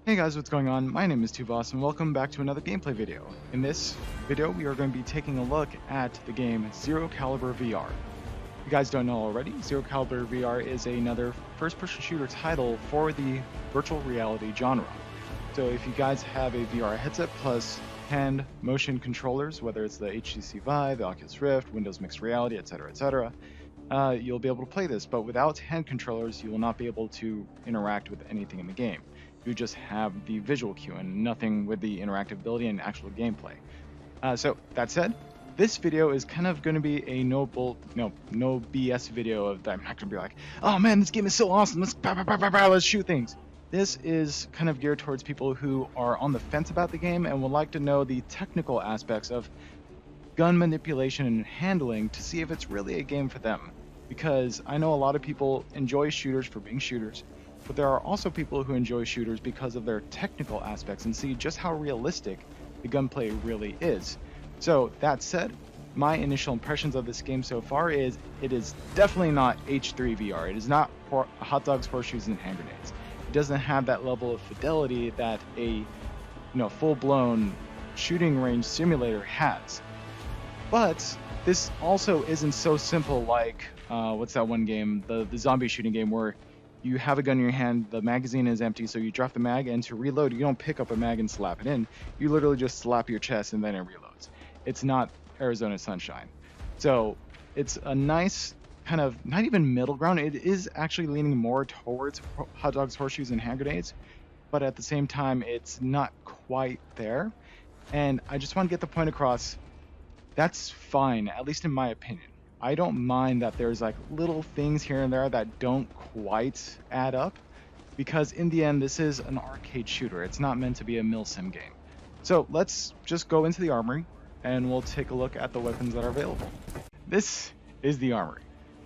Hey guys, what's going on? My name is Boss, and welcome back to another gameplay video. In this video, we are going to be taking a look at the game Zero Caliber VR. If you guys don't know already, Zero Caliber VR is another first-person shooter title for the virtual reality genre. So if you guys have a VR headset plus hand motion controllers, whether it's the HTC Vive, the Oculus Rift, Windows Mixed Reality, etc., you'll be able to play this. But without hand controllers, you will not be able to interact with anything in the game. You just have the visual cue and nothing with the interactive ability and actual gameplay. So that said, this video is kind of going to be a no BS video of that. I'm not going to be like, oh man, this game is so awesome, let's shoot things. This is kind of geared towards people who are on the fence about the game and would like to know the technical aspects of gun manipulation and handling to see if it's really a game for them. Because I know a lot of people enjoy shooters for being shooters, but there are also people who enjoy shooters because of their technical aspects and see just how realistic the gunplay really is. So that said, my initial impressions of this game so far is it is definitely not H3 VR. It is not hot dogs, horseshoes, and hand grenades. It doesn't have that level of fidelity that a full-blown shooting range simulator has. But this also isn't so simple like what's that one game, the zombie shooting game where you have a gun in your hand, the magazine is empty, so you drop the mag, and to reload, you don't pick up a mag and slap it in. You literally just slap your chest and then it reloads. It's not Arizona Sunshine. So it's a nice kind of, not even middle ground, it is actually leaning more towards hot dogs, horseshoes, and hand grenades, but at the same time, it's not quite there. And I just want to get the point across, that's fine, at least in my opinion. I don't mind that there's like little things here and there that don't quite add up, because in the end this is an arcade shooter. It's not meant to be a milsim game. So let's just go into the armory and we'll take a look at the weapons that are available. This is the armory.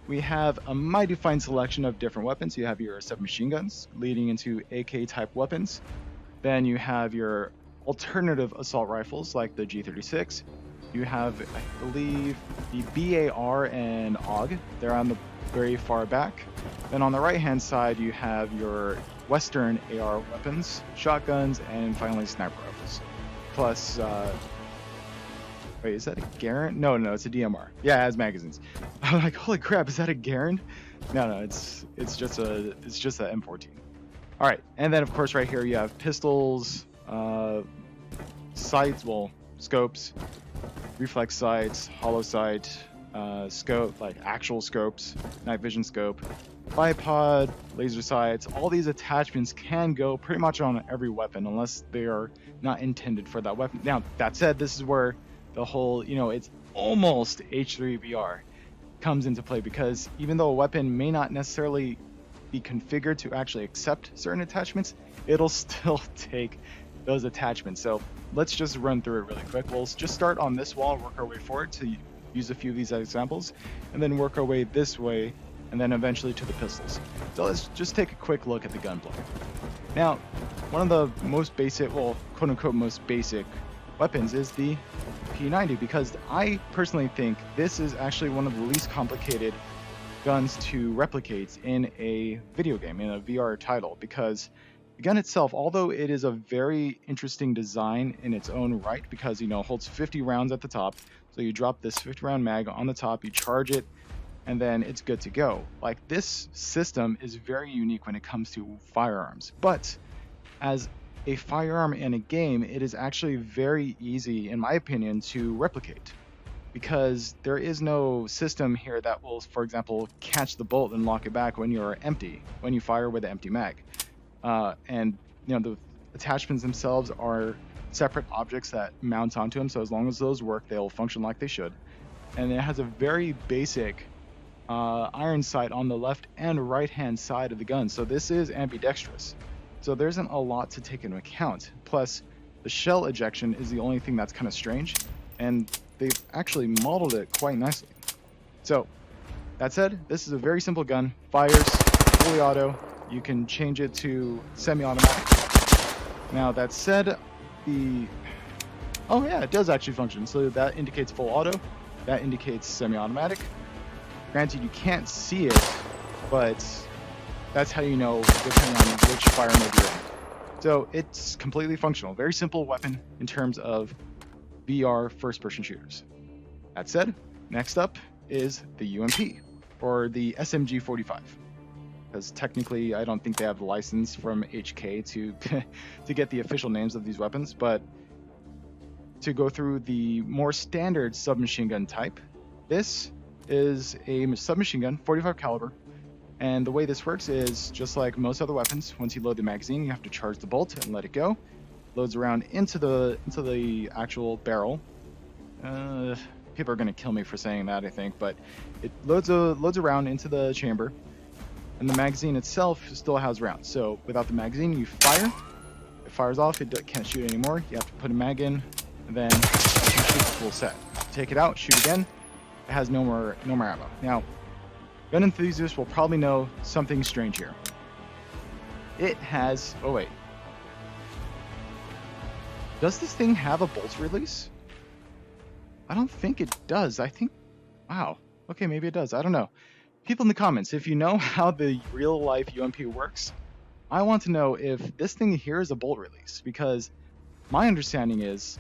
We have a mighty fine selection of different weapons. You have your submachine guns leading into AK type weapons. Then you have your alternative assault rifles like the G36. You have, I believe, the BAR and AUG. They're on the very far back. Then on the right-hand side, you have your Western AR weapons, shotguns, and finally sniper rifles. Plus, wait, is that a Garand? No, it's a DMR. Yeah, it has magazines. I'm like, holy crap, is that a Garand? No, it's just a M14. All right, and then of course right here you have pistols, sights, scopes, reflex sights, hollow sight, scope, like actual scopes, night vision scope, bipod, laser sights. All these attachments can go pretty much on every weapon unless they are not intended for that weapon. Now, that said, this is where the whole, it's almost H3 VR comes into play, because even though a weapon may not necessarily be configured to actually accept certain attachments, it'll still take those attachments. So let's just run through it really quick. We'll just start on this wall and work our way forward to use a few of these examples, and then work our way this way, and then eventually to the pistols. So let's just take a quick look at the gunplay. Now, one of the most basic, quote-unquote most basic weapons is the P90, because I personally think this is actually one of the least complicated guns to replicate in a video game, in a VR title, because the gun itself, although it is a very interesting design in its own right, because holds 50 rounds at the top, so you drop this 50 round mag on the top, you charge it, and then it's good to go. Like, this system is very unique when it comes to firearms, but as a firearm in a game, it is actually very easy, in my opinion, to replicate, because there is no system here that will, for example, catch the bolt and lock it back when you're empty, when you fire with an empty mag. And the attachments themselves are separate objects that mount onto them, so as long as those work, they'll function like they should. And it has a very basic iron sight on the left and right hand side of the gun, so this is ambidextrous, so there isn't a lot to take into account. Plus, the shell ejection is the only thing that's kind of strange, and they've actually modeled it quite nicely. So that said, this is a very simple gun, fires fully auto. You can change it to semi-automatic. Now that said, oh yeah, it does actually function. So that indicates full auto, that indicates semi-automatic. Granted, you can't see it, but that's how you know, depending on which fire mode you're in. So it's completely functional. Very simple weapon in terms of VR first-person shooters. That said, next up is the UMP, or the SMG-45. Because technically, I don't think they have the license from HK to to get the official names of these weapons, but to go through the more standard submachine gun type, this is a submachine gun, 45 caliber, and the way this works is just like most other weapons. Once you load the magazine, you have to charge the bolt and let it go. Loads around into the actual barrel. People are gonna kill me for saying that, I think, but it loads around into the chamber, and the magazine itself still has rounds. So without the magazine, you fire. It fires off. It can't shoot anymore. You have to put a mag in, and then you shoot the full set. Take it out, shoot again. It has no more ammo. Now, gun enthusiasts will probably know something strange here. It has... Oh, wait. Does this thing have a bolt release? I don't think it does. I think... Wow. Okay, maybe it does. I don't know. People in the comments, if you know how the real-life UMP works, I want to know if this thing here is a bolt release. Because my understanding is,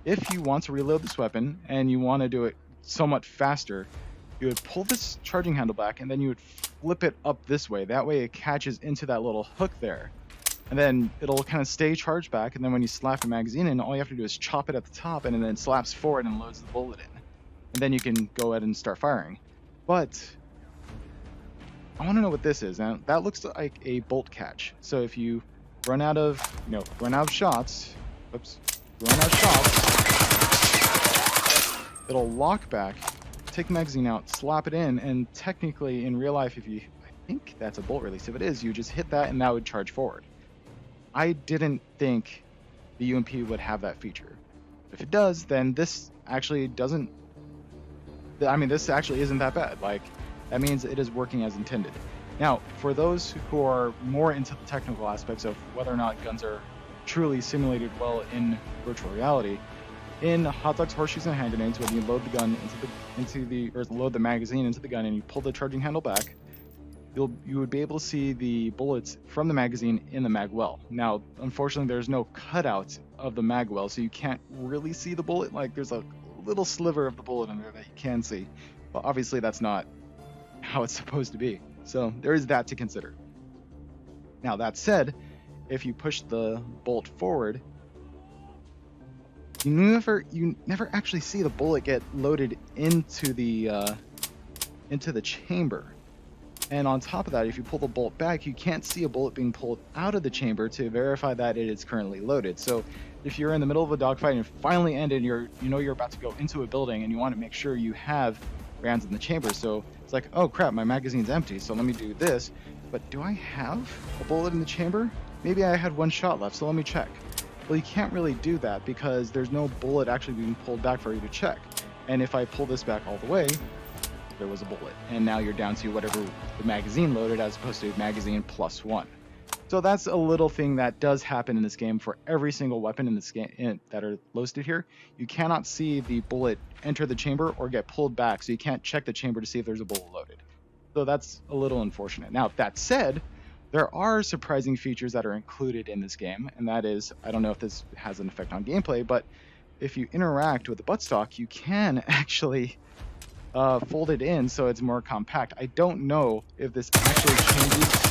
if you want to reload this weapon, and you want to do it somewhat faster, you would pull this charging handle back, and then you would flip it up this way. That way it catches into that little hook there. And then it'll kind of stay charged back, and then when you slap the magazine in, all you have to do is chop it at the top, and then it slaps forward and loads the bullet in. And then you can go ahead and start firing. But I want to know what this is. Now, that looks like a bolt catch. So if you run out of shots, it'll lock back, take the magazine out, slap it in, and technically in real life, I think that's a bolt release. If it is, you just hit that and that would charge forward. I didn't think the UMP would have that feature. If it does, then this actually doesn't... I mean, this actually isn't that bad. Like, that means it is working as intended. Now, for those who are more into the technical aspects of whether or not guns are truly simulated well in virtual reality, in hot dogs, horseshoes, and hand grenades, when you load the gun load the magazine into the gun and you pull the charging handle back, you would be able to see the bullets from the magazine in the mag well. Now, unfortunately, there's no cutout of the mag well, so you can't really see the bullet. Like, there's a little sliver of the bullet in there that you can see. But obviously, that's not how it's supposed to be. So there is that to consider. Now, that said, if you push the bolt forward, you never actually see the bullet get loaded into the chamber. And on top of that, if you pull the bolt back, you can't see a bullet being pulled out of the chamber to verify that it is currently loaded. So if you're in the middle of a dogfight and finally ended, you're about to go into a building and you want to make sure you have rounds in the chamber. So it's like, oh crap, my magazine's empty, so let me do this. But do I have a bullet in the chamber? Maybe I had one shot left, so let me check. Well, you can't really do that because there's no bullet actually being pulled back for you to check. And if I pull this back all the way, there was a bullet. And now you're down to whatever the magazine loaded as opposed to magazine plus one. So that's a little thing that does happen in this game for every single weapon in this game that are listed here. You cannot see the bullet enter the chamber or get pulled back, so you can't check the chamber to see if there's a bullet loaded. So that's a little unfortunate. Now, that said, there are surprising features that are included in this game, and that is, I don't know if this has an effect on gameplay, but if you interact with the buttstock, you can actually fold it in so it's more compact. I don't know if this actually changes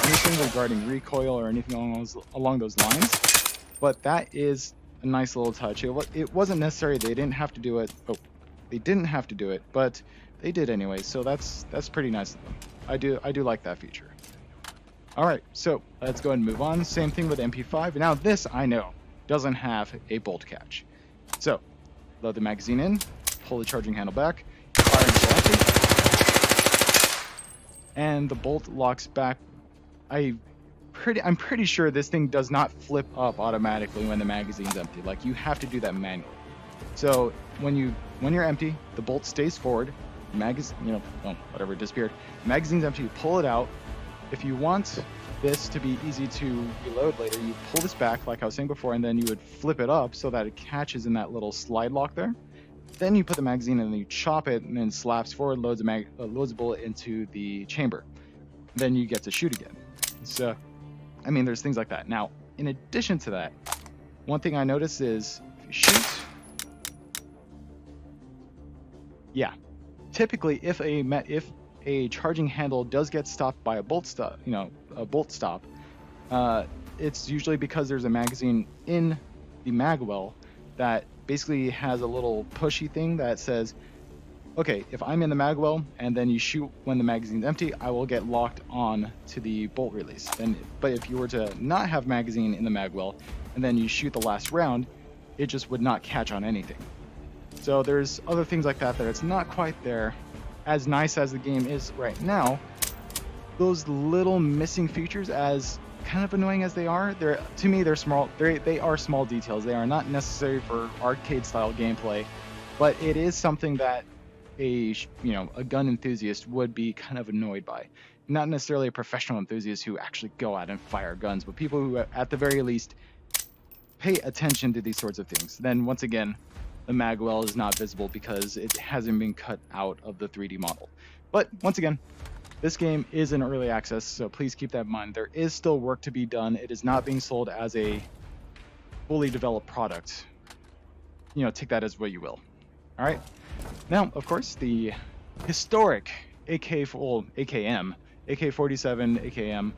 anything regarding recoil or anything along those lines, but that is a nice little touch. It wasn't necessary. They didn't have to do it. Oh, they didn't have to do it, but they did anyway. So that's pretty nice of them. I do like that feature. All right, so let's go ahead and move on. Same thing with MP5. Now this I know doesn't have a bolt catch. So load the magazine in, pull the charging handle back, fire until empty, and the bolt locks back. I'm pretty sure this thing does not flip up automatically when the magazine's empty. Like, you have to do that manually. So when you're empty, the bolt stays forward. The magazine, whatever, it disappeared. The magazine's empty. You pull it out. If you want this to be easy to reload later, you pull this back, like I was saying before, and then you would flip it up so that it catches in that little slide lock there. Then you put the magazine in and you chop it, and then slaps forward, loads a bullet into the chamber. Then you get to shoot again. So, I mean, there's things like that. Now, in addition to that, one thing I noticed is if you shoot, yeah, typically if a charging handle does get stopped by a bolt stop, it's usually because there's a magazine in the mag well that basically has a little pushy thing that says, okay, if I'm in the mag well and then you shoot when the magazine's empty, I will get locked on to the bolt release. But if you were to not have magazine in the mag well and then you shoot the last round, it just would not catch on anything. So there's other things like that it's not quite there. As nice as the game is right now, those little missing features, as kind of annoying as they are, to me they're small. They are small details. They are not necessary for arcade style gameplay, but it is something that a gun enthusiast would be kind of annoyed by. Not necessarily a professional enthusiast who actually go out and fire guns, but people who at the very least pay attention to these sorts of things. Then once again, the mag well is not visible because it hasn't been cut out of the 3D model. But once again, this game is in early access, so please keep that in mind. There is still work to be done. It is not being sold as a fully developed product. Take that as what you will. All right. Now, of course, the historic AKM, AK-47 AKM,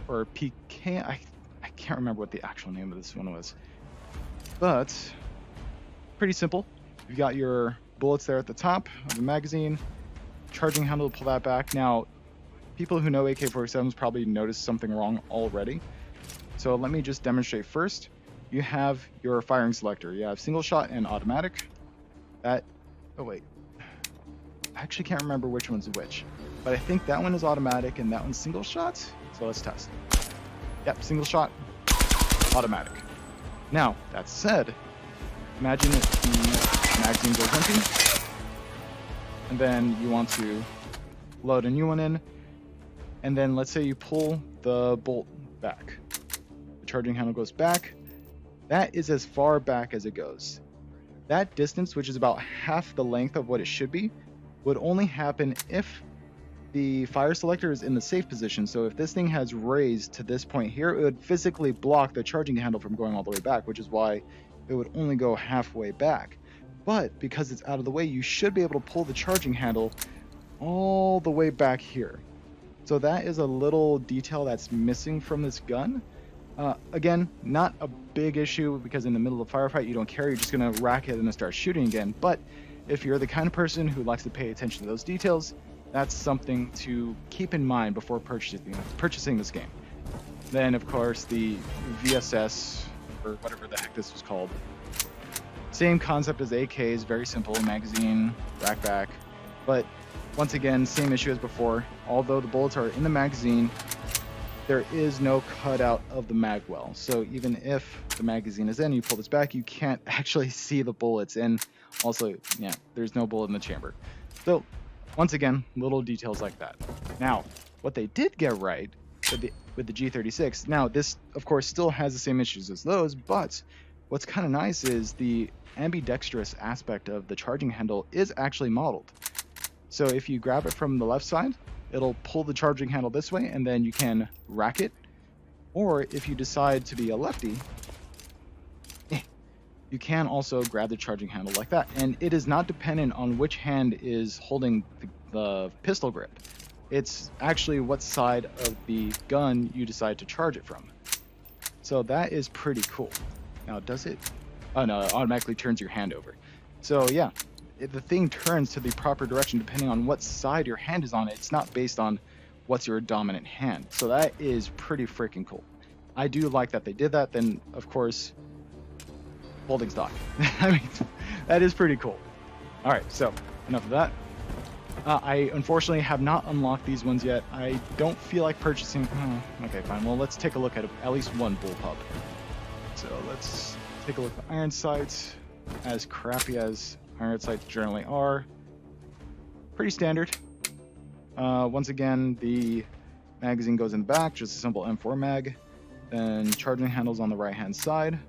or PK. I can't remember what the actual name of this one was, but pretty simple. You've got your bullets there at the top of the magazine, charging handle to pull that back. Now, people who know AK-47s probably noticed something wrong already. So let me just demonstrate first. You have your firing selector. You have single shot and automatic. Oh wait, I actually can't remember which one's which, but I think that one is automatic and that one's single shot. So let's test. Yep, single shot, automatic. Now, that said, imagine if the magazine goes empty, and then you want to load a new one in, and then let's say you pull the bolt back. The charging handle goes back. That is as far back as it goes. That distance, which is about half the length of what it should be, would only happen if the fire selector is in the safe position. So if this thing has raised to this point here, it would physically block the charging handle from going all the way back, which is why it would only go halfway back. But because it's out of the way, you should be able to pull the charging handle all the way back here. So that is a little detail that's missing from this gun. Again, not a big issue because in the middle of a firefight you don't care, you're just going to rack it and then start shooting again. But if you're the kind of person who likes to pay attention to those details, that's something to keep in mind before purchasing this game. Then of course the VSS, or whatever the heck this was called, same concept as AKs, very simple, magazine, rack back. But once again, same issue as before. Although the bullets are in the magazine, there is no cutout of the mag well. So even if the magazine is in, you pull this back, you can't actually see the bullets. And also, yeah, there's no bullet in the chamber. So once again, little details like that. Now, what they did get right with the G36, now this of course still has the same issues as those, but what's kind of nice is the ambidextrous aspect of the charging handle is actually modeled. So if you grab it from the left side, it'll pull the charging handle this way and then you can rack it. Or if you decide to be a lefty, you can also grab the charging handle like that. And it is not dependent on which hand is holding the pistol grip. It's actually what side of the gun you decide to charge it from. So that is pretty cool. Now, does it? Oh no, it automatically turns your hand over. So yeah, the thing turns to the proper direction depending on what side your hand is on. It's not based on what's your dominant hand. So that is pretty freaking cool. I do like that they did that. Then of course, holding stock. I mean, that is pretty cool. All right, so enough of that. I unfortunately have not unlocked these ones yet. I don't feel like purchasing. Okay, fine. Well, let's take a look at least one bullpup. So let's take a look at the iron sights. As crappy as iron sights generally are, pretty standard. Once again, the magazine goes in the back, just a simple M4 mag. Then charging handles on the right hand side.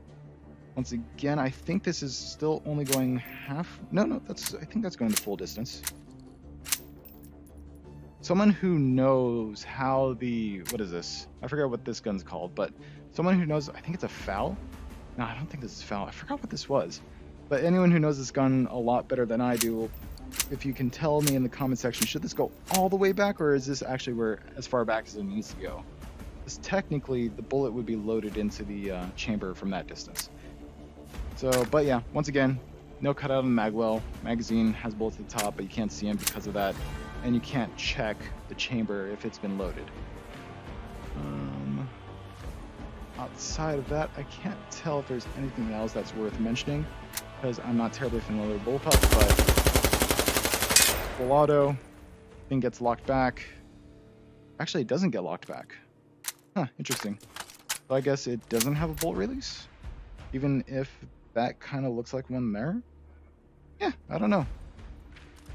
Once again, I think this is still only going half. No, I think that's going the full distance. Someone who knows how what is this? I forget what this gun's called, but someone who knows, I think it's a FAL. No, I don't think this is FAL. I forgot what this was. But anyone who knows this gun a lot better than I do, if you can tell me in the comment section, should this go all the way back, or is this actually where as far back as it needs to go? Because technically, the bullet would be loaded into the chamber from that distance. So, but yeah, once again, no cutout on the mag well. Magazine has bullets at the top, but you can't see them because of that. And you can't check the chamber if it's been loaded. Outside of that, I can't tell if there's anything else that's worth mentioning, because I'm not terribly familiar with bullpup, but full auto, thing gets locked back. Actually, it doesn't get locked back. Huh, interesting. So I guess it doesn't have a bolt release, even if that kind of looks like one there. Yeah, I don't know.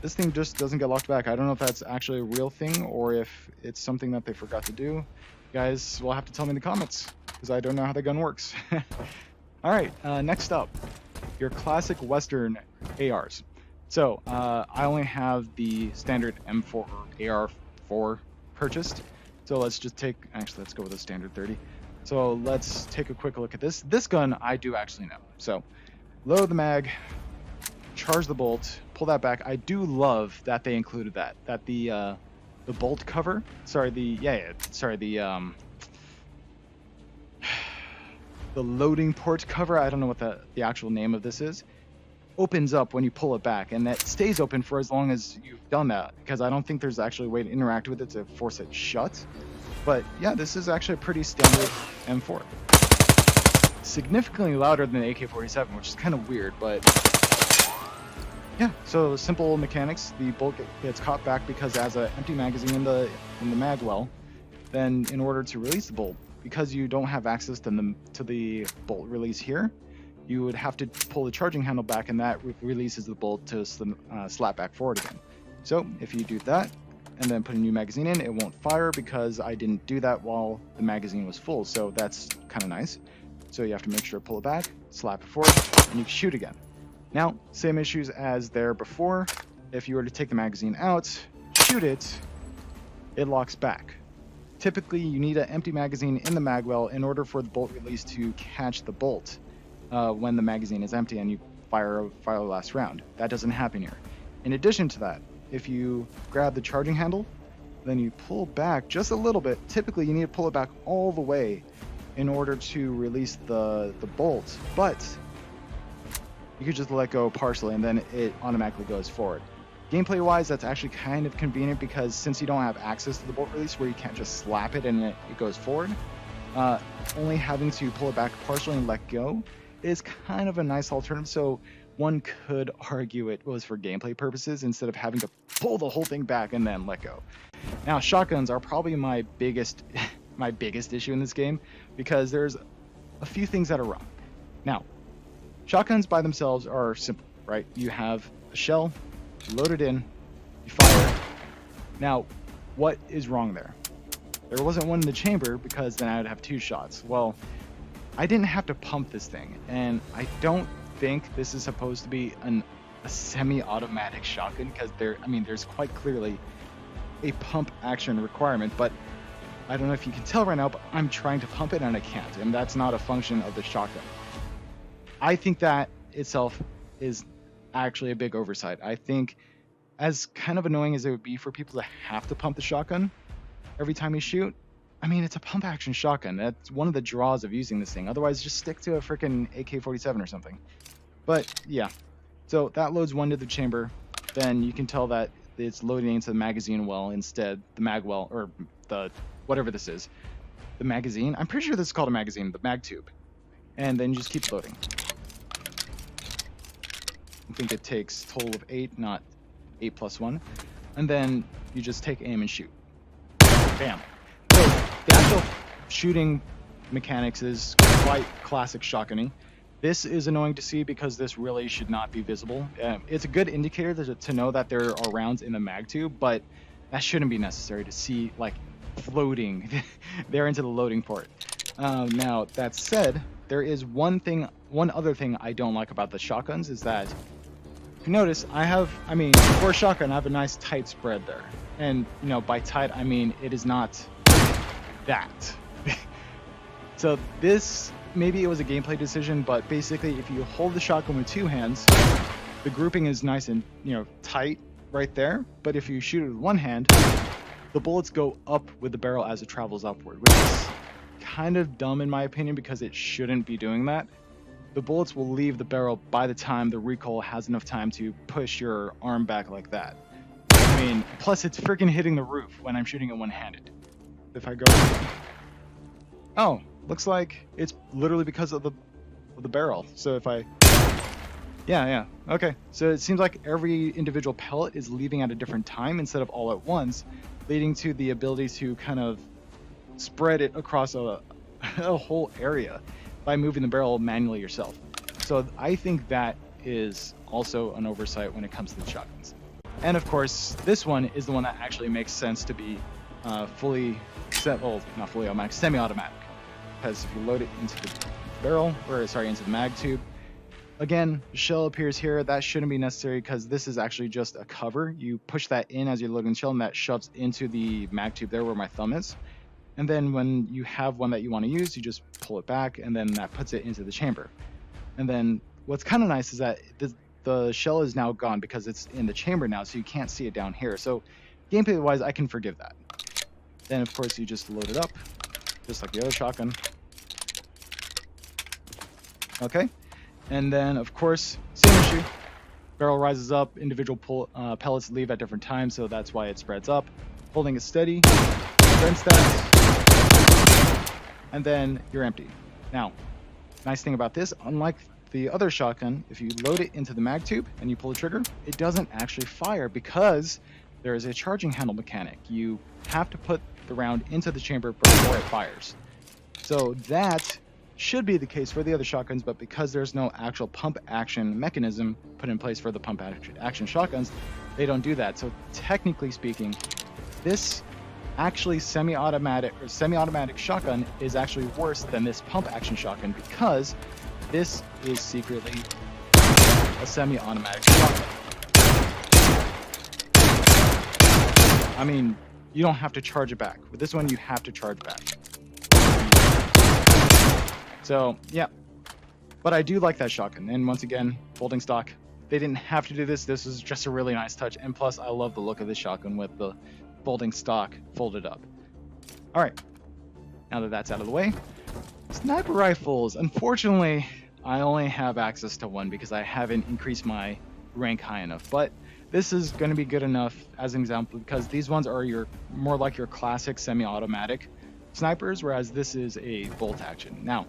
This thing just doesn't get locked back. I don't know if that's actually a real thing or if it's something that they forgot to do. You guys will have to tell me in the comments, because I don't know how the gun works. Alright, next up, your classic Western ARs. So, I only have the standard M4 AR4 purchased. So let's just take, actually let's go with a standard 30. So let's take a quick look at this. This gun I do actually know. So, load the mag, charge the bolt, pull that back. I do love that they included that. That the bolt cover, sorry, the loading port cover, I don't know what the actual name of this is, opens up when you pull it back, and that stays open for as long as you've done that, because I don't think there's actually a way to interact with it to force it shut. But yeah, this is actually a pretty standard M4. Significantly louder than the AK-47, which is kind of weird, but yeah, so simple mechanics. The bolt gets caught back because it has an empty magazine in the mag well. Then in order to release the bolt, because you don't have access to the bolt release here, you would have to pull the charging handle back, and that releases the bolt to slap back forward again. So if you do that and then put a new magazine in, it won't fire because I didn't do that while the magazine was full. So that's kind of nice. So you have to make sure to pull it back, slap it forward, and you can shoot again. Now, same issues as there before. If you were to take the magazine out, shoot it, it locks back. Typically, you need an empty magazine in the mag well in order for the bolt release to catch the bolt when the magazine is empty and you fire the last round. That doesn't happen here. In addition to that, if you grab the charging handle, then you pull back just a little bit. Typically, you need to pull it back all the way in order to release the bolt, but you could just let go partially and then it automatically goes forward. Gameplay wise, that's actually kind of convenient because since you don't have access to the bolt release where you can't just slap it and it goes forward, only having to pull it back partially and let go is kind of a nice alternative. So one could argue it was for gameplay purposes instead of having to pull the whole thing back and then let go. Now, shotguns are probably my biggest issue in this game because there's a few things that are wrong. Now, shotguns by themselves are simple, right? You have a shell, you load it in, you fire. Now, what is wrong there? There wasn't one in the chamber because then I would have two shots. Well, I didn't have to pump this thing, and I don't think this is supposed to be a semi-automatic shotgun because there's quite clearly a pump action requirement, but I don't know if you can tell right now, but I'm trying to pump it and I can't, and that's not a function of the shotgun. I think that itself is actually a big oversight. I think as kind of annoying as it would be for people to have to pump the shotgun every time you shoot, I mean, it's a pump action shotgun. That's one of the draws of using this thing. Otherwise, just stick to a freaking AK-47 or something. But yeah, so that loads one to the chamber. Then you can tell that it's loading into the magazine well instead, the mag well, or the whatever this is. The magazine, I'm pretty sure this is called a magazine, the mag tube. And then you just keep loading. I think it takes a total of 8, not 8 plus 1. And then you just take aim and shoot. Bam. So the actual shooting mechanics is quite classic shotgunning. This is annoying to see because this really should not be visible. It's a good indicator to know that there are rounds in the mag tube, but that shouldn't be necessary to see like floating there into the loading port. Now that said, there is one other thing I don't like about the shotguns is that if you notice, for a shotgun, I have a nice tight spread there. And, by tight, I mean it is not that. So this, maybe it was a gameplay decision, but basically if you hold the shotgun with two hands, the grouping is nice and, tight right there. But if you shoot it with one hand, the bullets go up with the barrel as it travels upward, which is kind of dumb in my opinion because it shouldn't be doing that. The bullets will leave the barrel by the time the recoil has enough time to push your arm back like that. I mean, plus it's freaking hitting the roof when I'm shooting it one-handed. If I go... Oh, looks like it's literally because of the barrel. So if I... Yeah, okay. So it seems like every individual pellet is leaving at a different time instead of all at once, leading to the ability to kind of spread it across a whole area by moving the barrel manually yourself. So I think that is also an oversight when it comes to the shotguns. And of course, this one is the one that actually makes sense to be fully set, well, not fully automatic, semi-automatic. Because if you load it into the barrel, or sorry, into the mag tube, again, the shell appears here. That shouldn't be necessary because this is actually just a cover. You push that in as you're loading the shell, and that shoves into the mag tube there where my thumb is. And then when you have one that you want to use, you just pull it back, and then that puts it into the chamber. And then what's kind of nice is that the shell is now gone because it's in the chamber now, so you can't see it down here. So gameplay-wise, I can forgive that. Then, of course, you just load it up, just like the other shotgun. Okay. And then, of course, same issue. Barrel rises up, individual pellets leave at different times, so that's why it spreads up. Holding it steady, prevents that. And then you're empty. Now, nice thing about this, unlike the other shotgun, if you load it into the mag tube and you pull the trigger, it doesn't actually fire because there is a charging handle mechanic. You have to put the round into the chamber before it fires. So that should be the case for the other shotguns, but because there's no actual pump action mechanism put in place for the pump action shotguns, they don't do that. So technically speaking, this actually semi-automatic shotgun is actually worse than this pump action shotgun because this is secretly a semi-automatic shotgun. I mean, you don't have to charge it back. With this one, you have to charge back. So, yeah. But I do like that shotgun. And once again, folding stock. They didn't have to do this. This is just a really nice touch. And plus, I love the look of this shotgun with the folding stock folded up. All right. Now that that's out of the way, sniper rifles. Unfortunately, I only have access to one because I haven't increased my rank high enough. But this is going to be good enough as an example because these ones are more like your classic semi-automatic snipers, whereas this is a bolt action. Now,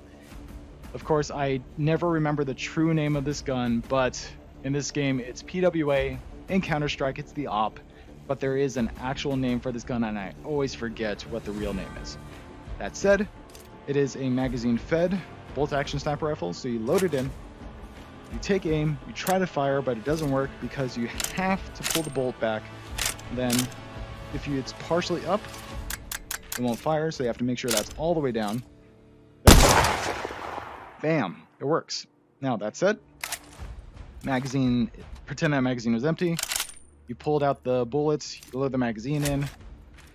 of course, I never remember the true name of this gun, but in this game, it's PWA. In Counter-Strike, it's the AWP, but there is an actual name for this gun, and I always forget what the real name is. That said, it is a magazine-fed bolt-action sniper rifle, so you load it in, you take aim, you try to fire, but it doesn't work because you have to pull the bolt back. Then, if it's partially up, it won't fire, so you have to make sure that's all the way down. Bam, it works. Now, that said, pretend that magazine was empty. You pulled out the bullets, you load the magazine in,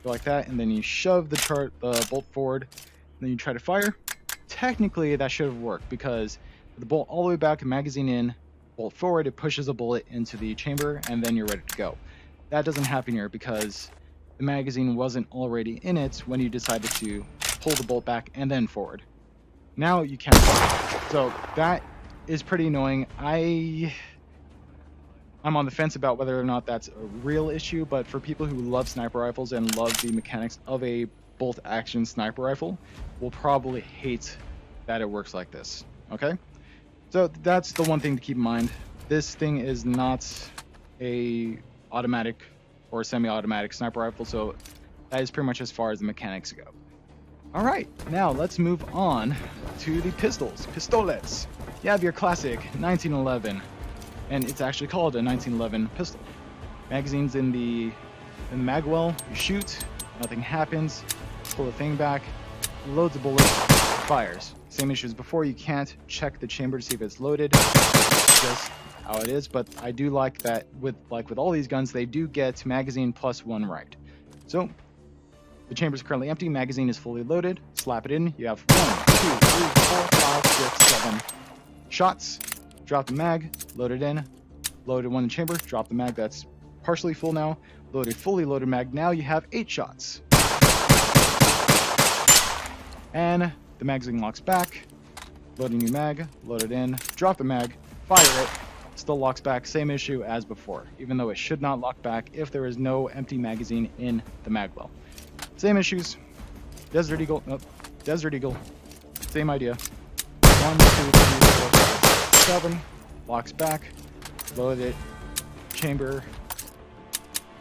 go like that, and then you shove the bolt forward, and then you try to fire. Technically, that should have worked because with the bolt all the way back, magazine in, bolt forward, it pushes a bullet into the chamber, and then you're ready to go. That doesn't happen here because the magazine wasn't already in it when you decided to pull the bolt back and then forward. Now you can't fire. So that is pretty annoying. I'm on the fence about whether or not that's a real issue, but for people who love sniper rifles and love the mechanics of a bolt action sniper rifle, will probably hate that it works like this. Okay? So that's the one thing to keep in mind. This thing is not a automatic or semi-automatic sniper rifle, so that is pretty much as far as the mechanics go. All right, now let's move on to the pistols. Pistolets. You have your classic 1911, and it's actually called a 1911 pistol. Magazine's in the magwell. You shoot, nothing happens. Pull the thing back, loads a bullet, fires. Same issue as before. You can't check the chamber to see if it's loaded. It's just how it is. But I do like that with all these guns, they do get magazine plus one right. So the chamber is currently empty, magazine is fully loaded, slap it in, you have 1, 3, 4, 5, 6, 7 shots. Drop the mag, load it in, loaded one in the chamber, drop the mag that's partially full now, loaded fully loaded mag. Now you have 8 shots. And the magazine locks back, load a new mag, load it in, drop the mag, fire it, still locks back, same issue as before, even though it should not lock back if there is no empty magazine in the mag well. Same issues. Desert Eagle, nope, Desert Eagle, same idea. 1, 2, 3, 4, 5, 6, 7, locks back, load it, chamber,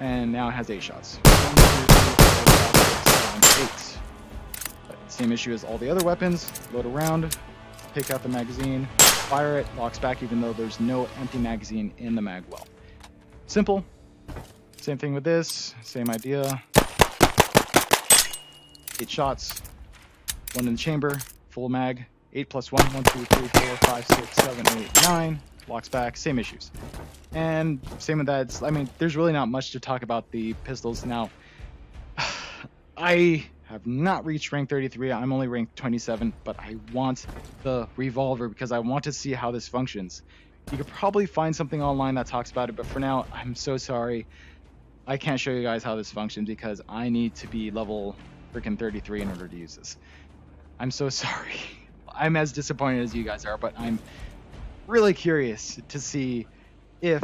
and now it has 8 shots. 1, 2, 3, 4, 5, 6, 7, 8. Same issue as all the other weapons. Load a round, take out the magazine, fire it, locks back even though there's no empty magazine in the mag well. Simple. Same thing with this, same idea. 8 shots, 1 in the chamber, full mag, 8 plus 1, 1, 2, 3, 4, 5, 6, 7, 8, 9, locks back, same issues. And same with that, I mean, there's really not much to talk about the pistols. Now, I have not reached rank 33, I'm only ranked 27, but I want the revolver because I want to see how this functions. You could probably find something online that talks about it, but for now, I'm so sorry. I can't show you guys how this functions because I need to be level freaking 33 in order to use this. I'm so sorry. I'm as disappointed as you guys are, but I'm really curious to see if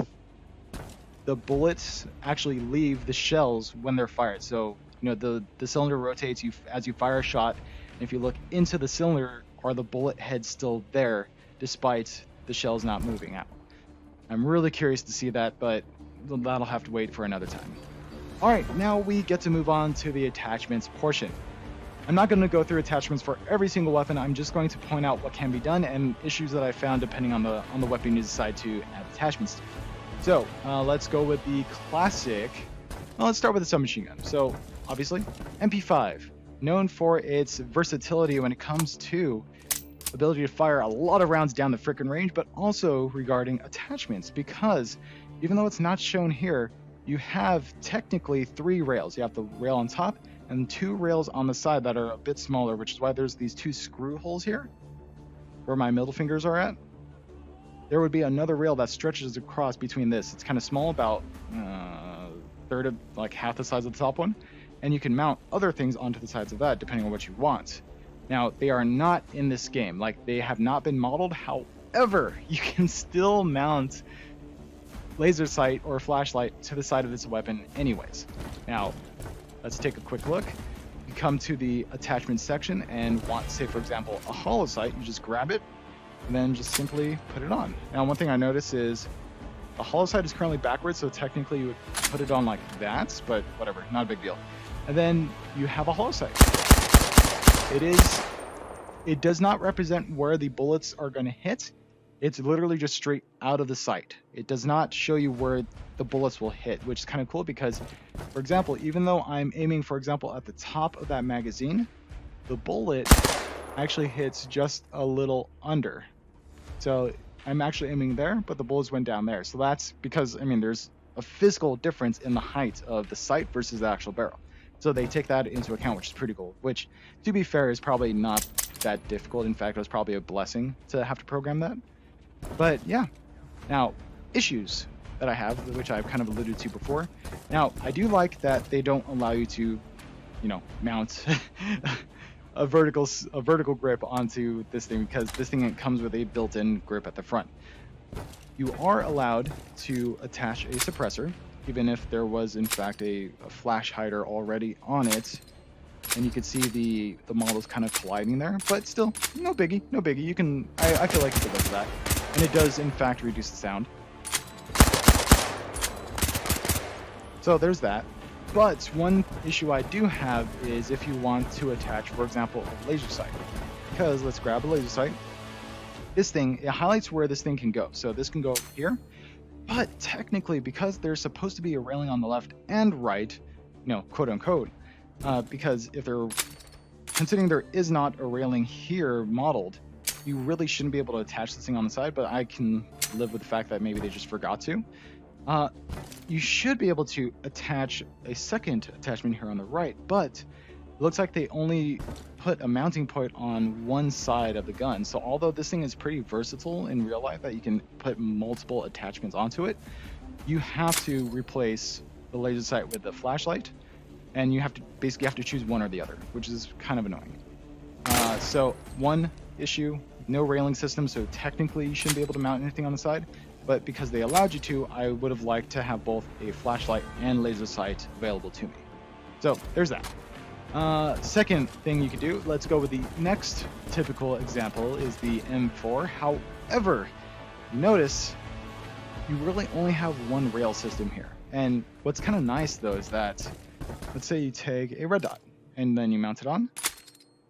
the bullets actually leave the shells when they're fired. So, you know, the cylinder rotates as you fire a shot, and if you look into the cylinder, are the bullet heads still there despite the shells not moving out? I'm really curious to see that, but that'll have to wait for another time. Alright, now we get to move on to the attachments portion. I'm not going to go through attachments for every single weapon, I'm just going to point out what can be done and issues that I found depending on the weapon you decide to add attachments to. So, let's go with the classic. Well, let's start with the submachine gun. So, obviously, MP5, known for its versatility when it comes to ability to fire a lot of rounds down the frickin' range, but also regarding attachments, because even though it's not shown here, you have technically 3 rails. You have the rail on top and 2 rails on the side that are a bit smaller, which is why there's these 2 screw holes here where my middle fingers are at. There would be another rail that stretches across between this. It's kind of small, about third of, like half the size of the top one, and you can mount other things onto the sides of that depending on what you want. Now, they are not in this game, like they have not been modeled. However, you can still mount laser sight or flashlight to the side of this weapon anyways. Now, let's take a quick look. You come to the attachment section and want, say for example, a hollow sight. You just grab it and then just simply put it on. Now, one thing I notice is the hollow sight is currently backwards, so technically you would put it on like that, but whatever, not a big deal. And then you have a hollow sight. It does not represent where the bullets are going to hit. It's literally just straight out of the sight. It does not show you where the bullets will hit, which is kind of cool because, for example, even though I'm aiming, for example, at the top of that magazine, the bullet actually hits just a little under. So I'm actually aiming there, but the bullets went down there. So that's because, I mean, there's a physical difference in the height of the sight versus the actual barrel. So they take that into account, which is pretty cool, which, to be fair, is probably not that difficult. In fact, it was probably a blessing to have to program that. But yeah, now issues that I have, which I've kind of alluded to before. Now, I do like that they don't allow you to, you know, mount a vertical grip onto this thing, because this thing comes with a built-in grip at the front. You are allowed to attach a suppressor, even if there was in fact a flash hider already on it, and you could see the models kind of colliding there, but still, no biggie, no biggie. You can, I feel like it does that, and it does in fact reduce the sound. So there's that. But one issue I do have is if you want to attach, for example, a laser sight. Because let's grab a laser sight. This thing, it highlights where this thing can go. So this can go here. But technically, because there's supposed to be a railing on the left and right, you know, quote unquote, because if they're considering there is not a railing here modeled, you really shouldn't be able to attach this thing on the side, but I can live with the fact that maybe they just forgot to. You should be able to attach a second attachment here on the right, but it looks like they only put a mounting point on one side of the gun. So although this thing is pretty versatile in real life, that you can put multiple attachments onto it, you have to replace the laser sight with the flashlight, and you have to basically have to choose one or the other, which is kind of annoying. So one issue, no railing system, so technically you shouldn't be able to mount anything on the side, but because they allowed you to, I would have liked to have both a flashlight and laser sight available to me. So there's that. Second thing you could do, let's go with the next typical example, is the M4. However, notice you really only have one rail system here. And what's kind of nice though is that, let's say you take a red dot and then you mount it on.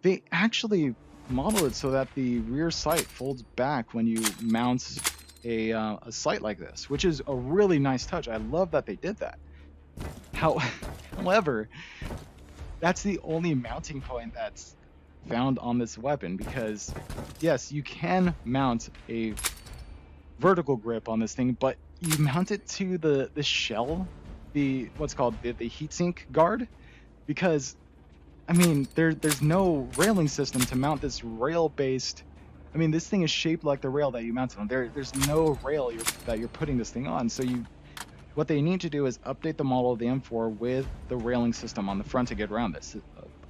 They actually model it so that the rear sight folds back when you mount a sight like this, which is a really nice touch. I love that they did that. However, that's the only mounting point that's found on this weapon, because yes, you can mount a vertical grip on this thing, but you mount it to the shell, the what's called the heatsink guard, because I mean there's no railing system to mount this rail-based. I mean, this thing is shaped like the rail that you mount it on. There's no rail that you're putting this thing on. So what they need to do is update the model of the M4 with the railing system on the front to get around this.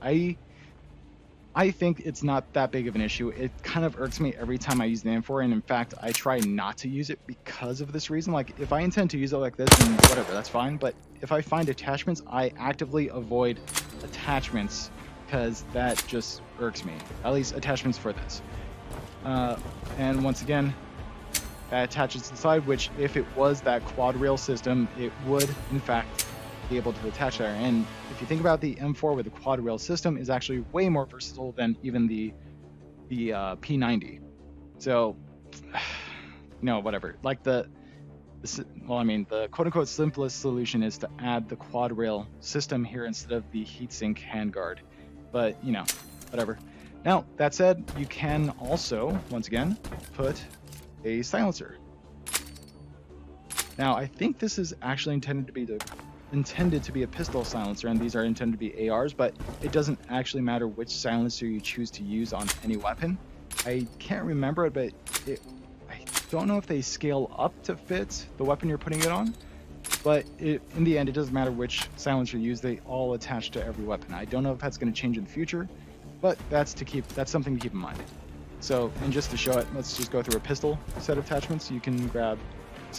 I think it's not that big of an issue. It kind of irks me every time I use the M4, and in fact, I try not to use it because of this reason. Like, if I intend to use it like this, then whatever, that's fine. But if I find attachments, I actively avoid attachments because that just irks me. At least attachments for this. And once again, that attaches to the side, which if it was that quad rail system, it would in fact be able to attach there. And if you think about the M4 with the quad rail system, is actually way more versatile than even the P90. So no, whatever. Like the quote-unquote simplest solution is to add the quad rail system here instead of the heatsink handguard. But you know, whatever. Now, that said, you can also, once again, put a silencer. Now, I think this is actually intended to be a pistol silencer, and these are intended to be ARs, but it doesn't actually matter which silencer you choose to use on any weapon. I can't remember it, but I don't know if they scale up to fit the weapon you're putting it on, but in the end, it doesn't matter which silencer you use, they all attach to every weapon. I don't know if that's going to change in the future, but that's something to keep in mind. So, and just to show it, let's just go through a pistol set of attachments. You can grab a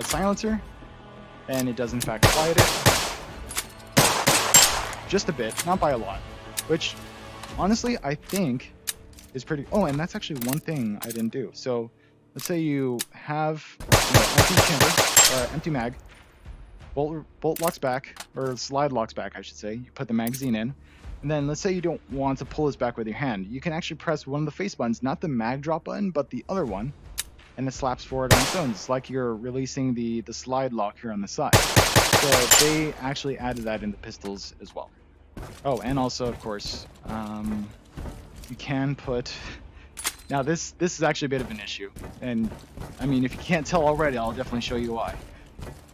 silencer, and it does in fact quiet it just a bit, not by a lot, which honestly I think is pretty. Oh, and that's actually one thing I didn't do. So let's say you have empty chamber, empty mag. Bolt locks back, or slide locks back, I should say. You put the magazine in, and then let's say you don't want to pull this back with your hand. You can actually press one of the face buttons, not the mag drop button, but the other one, and it slaps forward on its own. It's like you're releasing the slide lock here on the side. So they actually added that in the pistols as well. Oh, and also, of course, you can put... Now, this is actually a bit of an issue, and I mean, if you can't tell already, I'll definitely show you why.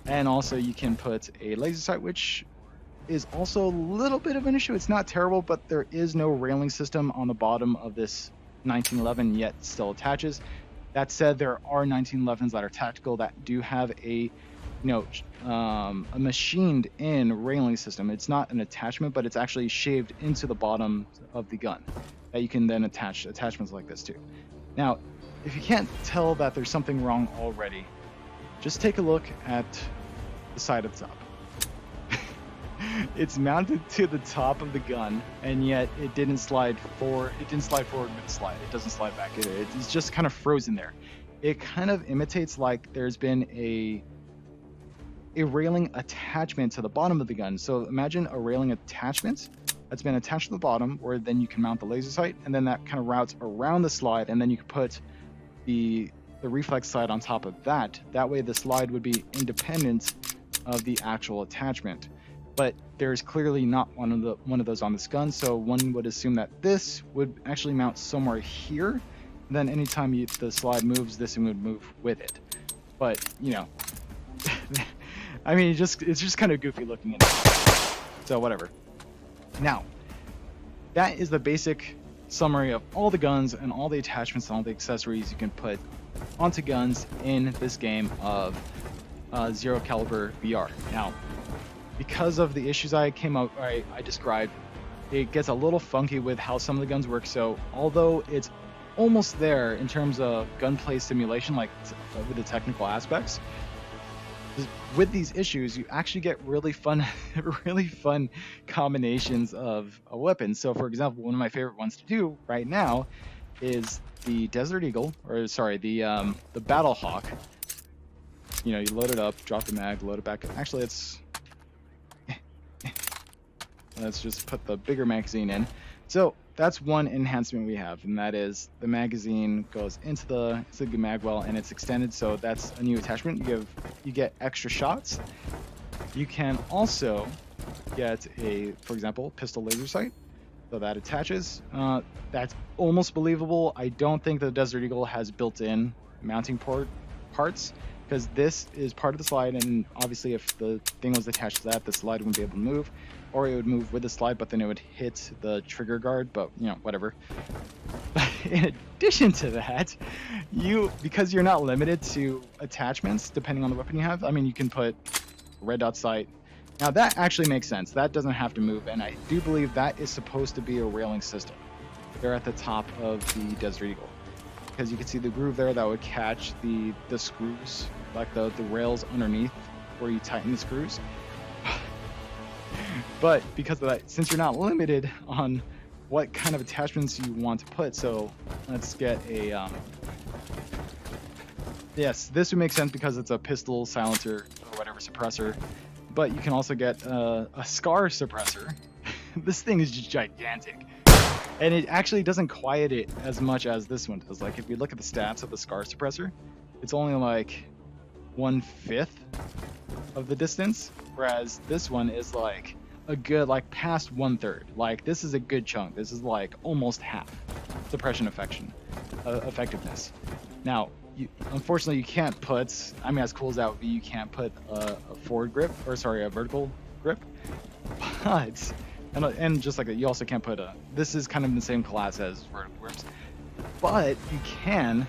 And also you can put a laser sight, which is also a little bit of an issue. It's not terrible, but there is no railing system on the bottom of this 1911 yet still attaches. That said, there are 1911s that are tactical that do have a machined in railing system. It's not an attachment, but it's actually shaved into the bottom of the gun that you can then attach attachments like this to. Now, if you can't tell that there's something wrong already, just take a look at the side of the top. It's mounted to the top of the gun, and yet it didn't slide forward. It didn't slide forward with the slide. It doesn't slide back. It's just kind of frozen there. It kind of imitates like there's been a railing attachment to the bottom of the gun. So imagine a railing attachment that's been attached to the bottom, where then you can mount the laser sight, and then that kind of routes around the slide, and then you can put the reflex sight on top of that. That way the slide would be independent of the actual attachment. But there's clearly not one of those on this gun, so one would assume that this would actually mount somewhere here. And then anytime the slide moves, this would move with it. But, you know, I mean, it's just kind of goofy looking at it. So whatever. Now, that is the basic summary of all the guns and all the attachments and all the accessories you can put onto guns in this game of Zero Caliber VR. Now, because of the issues I described, it gets a little funky with how some of the guns work. So although it's almost there in terms of gunplay simulation, like with the technical aspects, with these issues, you actually get really fun combinations of weapons. So for example, one of my favorite ones to do right now is the Desert Eagle, or sorry, the Battle Hawk. You know, you load it up, drop the mag, load it back. Actually, let's just put the bigger magazine in. So that's one enhancement we have, and that is the magazine goes into the mag well and it's extended. So that's a new attachment. You get extra shots. You can also get for example, pistol laser sight. So that attaches. That's almost believable. I don't think the Desert Eagle has built-in mounting parts, because this is part of the slide, and obviously if the thing was attached to that, the slide wouldn't be able to move, or it would move with the slide, but then it would hit the trigger guard. But you know, whatever. In addition to that, because you're not limited to attachments depending on the weapon you have. I mean, you can put red dot sight. Now that actually makes sense. That doesn't have to move, and I do believe that is supposed to be a railing system. They're at the top of the Desert Eagle, because you can see the groove there that would catch the screws, like the rails underneath where you tighten the screws. But because of that, since you're not limited on what kind of attachments you want to put, so let's get a yes, this would make sense because it's a pistol silencer or whatever suppressor, but you can also get a SCAR suppressor. This thing is just gigantic, and it actually doesn't quiet it as much as this one does. Like if you look at the stats of the SCAR suppressor, it's only like 1/5 of the distance, whereas this one is like a good, like past 1/3. Like this is a good chunk. This is like almost half suppression effectiveness. Now, unfortunately, you can't put, I mean, as cool as that would be, you can't put a forward grip, or sorry, a vertical grip. But and just like that, you also can't put this is kind of in the same class as vertical grips, but you can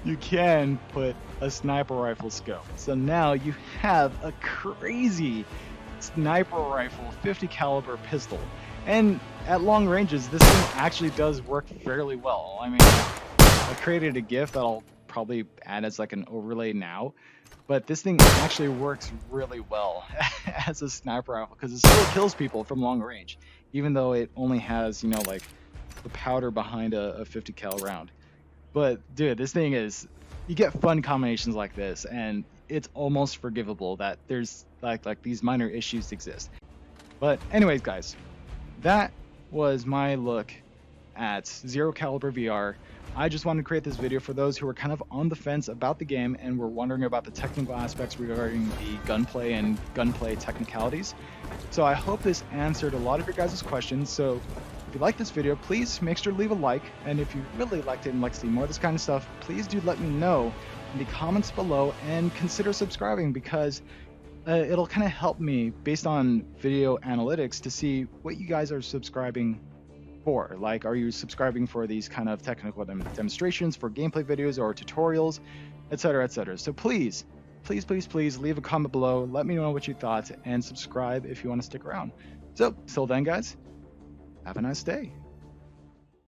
you can put a sniper rifle scope. So now you have a crazy sniper rifle 50 caliber pistol, and at long ranges this thing actually does work fairly well. I mean, I created a GIF that I'll probably add as like an overlay now, but this thing actually works really well as a sniper rifle, because it still kills people from long range, even though it only has, you know, like the powder behind a 50 cal round. But dude, this thing is, you get fun combinations like this, and it's almost forgivable that there's like these minor issues exist. But anyways, guys, that was my look at Zero Caliber VR. I just wanted to create this video for those who are kind of on the fence about the game and were wondering about the technical aspects regarding the gunplay and gunplay technicalities. So I hope this answered a lot of your guys' questions. So if you like this video, please make sure to leave a like, and if you really liked it and like to see more of this kind of stuff, please do let me know in the comments below, and consider subscribing, because it'll kind of help me based on video analytics to see what you guys are subscribing for. Like, are you subscribing for these kind of technical demonstrations, for gameplay videos or tutorials, etc., etc. So please leave a comment below, let me know what you thought, and subscribe if you want to stick around. So till then, guys, have a nice day.